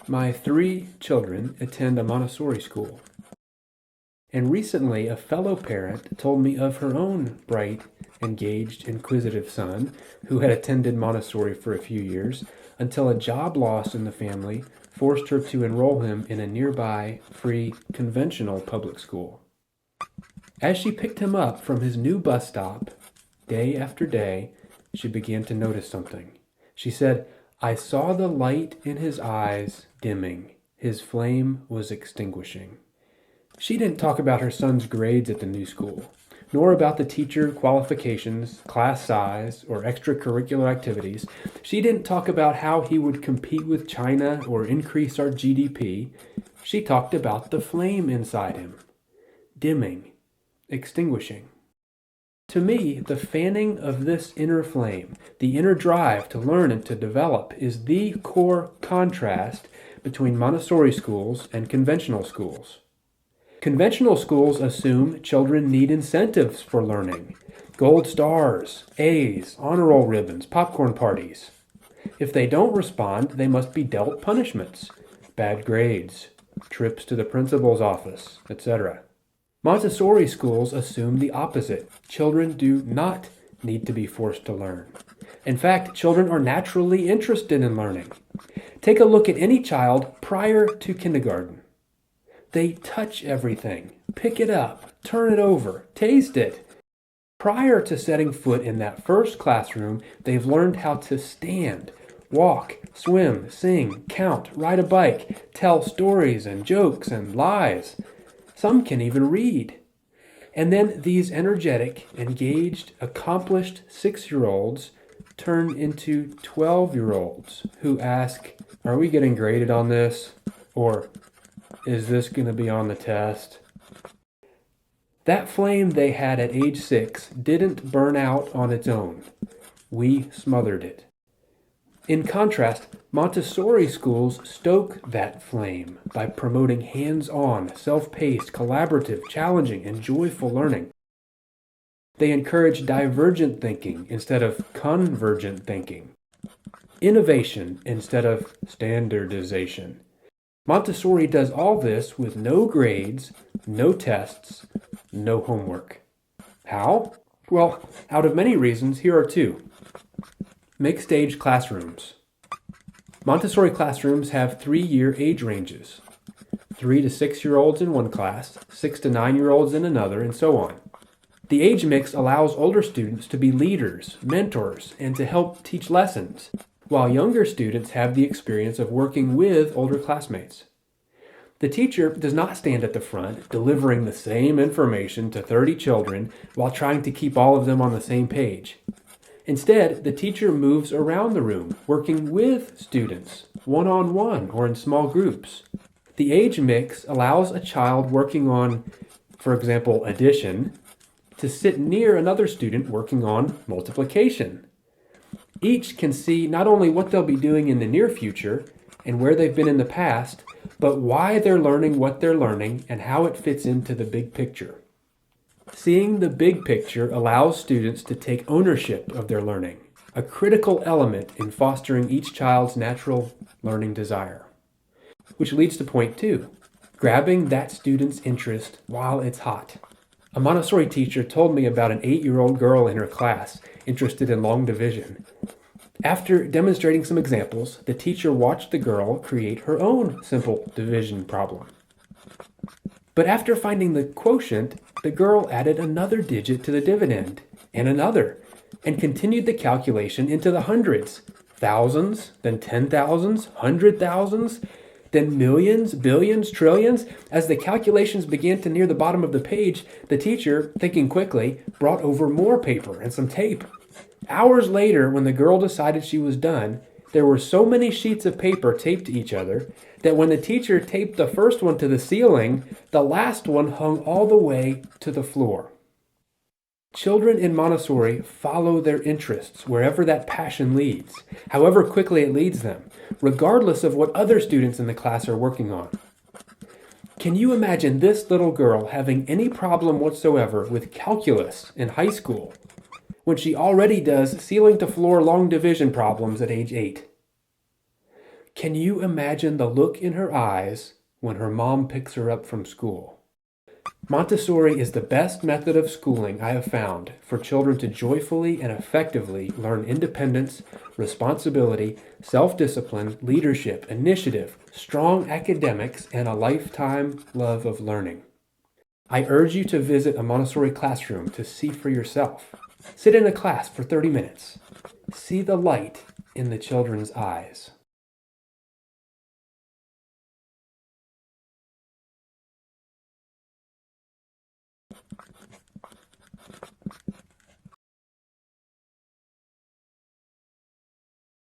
My 3 children attend a Montessori school. And recently, a fellow parent told me of her own bright, engaged, inquisitive son who had attended Montessori for a few years until a job loss in the family forced her to enroll him in a nearby, free, conventional public school. As she picked him up from his new bus stop, day after day, she began to notice something. She said, "I saw the light in his eyes dimming. His flame was extinguishing." She didn't talk about her son's grades at the new school, nor about the teacher qualifications, class size, or extracurricular activities. She didn't talk about how he would compete with China or increase our GDP. She talked about the flame inside him, dimming, extinguishing. To me, the fanning of this inner flame, the inner drive to learn and to develop, is the core contrast between Montessori schools and conventional schools. Conventional schools assume children need incentives for learning. Gold stars, A's, honor roll ribbons, popcorn parties. If they don't respond, they must be dealt punishments, bad grades, trips to the principal's office, etc. Montessori schools assume the opposite. Children do not need to be forced to learn. In fact, children are naturally interested in learning. Take a look at any child prior to kindergarten. They touch everything, pick it up, turn it over, taste it. Prior to setting foot in that first classroom, they've learned how to stand, walk, swim, sing, count, ride a bike, tell stories and jokes and lies. Some can even read. And then these energetic, engaged, accomplished 6-year-olds turn into 12-year-olds who ask, "Are we getting graded on this?" Or, "Is this going to be on the test?" That flame they had at age 6 didn't burn out on its own. We smothered it. In contrast, Montessori schools stoke that flame by promoting hands-on, self-paced, collaborative, challenging, and joyful learning. They encourage divergent thinking instead of convergent thinking, innovation instead of standardization. Montessori does all this with no grades, no tests, no homework. How? Well, out of many reasons, here are 2. Mixed-age classrooms. Montessori classrooms have 3-year age ranges. 3 to 6-year-olds in one class, 6 to 9-year-olds in another, and so on. The age mix allows older students to be leaders, mentors, and to help teach lessons, while younger students have the experience of working with older classmates. The teacher does not stand at the front, delivering the same information to 30 children while trying to keep all of them on the same page. Instead, the teacher moves around the room, working with students, one-on-one or in small groups. The age mix allows a child working on, for example, addition, to sit near another student working on multiplication. Each can see not only what they'll be doing in the near future and where they've been in the past, but why they're learning what they're learning and how it fits into the big picture. Seeing the big picture allows students to take ownership of their learning, a critical element in fostering each child's natural learning desire. Which leads to point 2, grabbing that student's interest while it's hot. A Montessori teacher told me about an 8-year-old girl in her class interested in long division. After demonstrating some examples, the teacher watched the girl create her own simple division problem. But after finding the quotient, the girl added another digit to the dividend, and another, and continued the calculation into the hundreds, thousands, then 10,000s, 100,000s, then millions, billions, trillions. As the calculations began to near the bottom of the page, the teacher, thinking quickly, brought over more paper and some tape. Hours later, when the girl decided she was done, there were so many sheets of paper taped to each other that when the teacher taped the first one to the ceiling, the last one hung all the way to the floor. Children in Montessori follow their interests wherever that passion leads, however quickly it leads them, regardless of what other students in the class are working on. Can you imagine this little girl having any problem whatsoever with calculus in high school when she already does ceiling-to-floor long division problems at age 8? Can you imagine the look in her eyes when her mom picks her up from school? Montessori is the best method of schooling I have found for children to joyfully and effectively learn independence, responsibility, self-discipline, leadership, initiative, strong academics, and a lifetime love of learning. I urge you to visit a Montessori classroom to see for yourself. Sit in a class for 30 minutes. See the light in the children's eyes.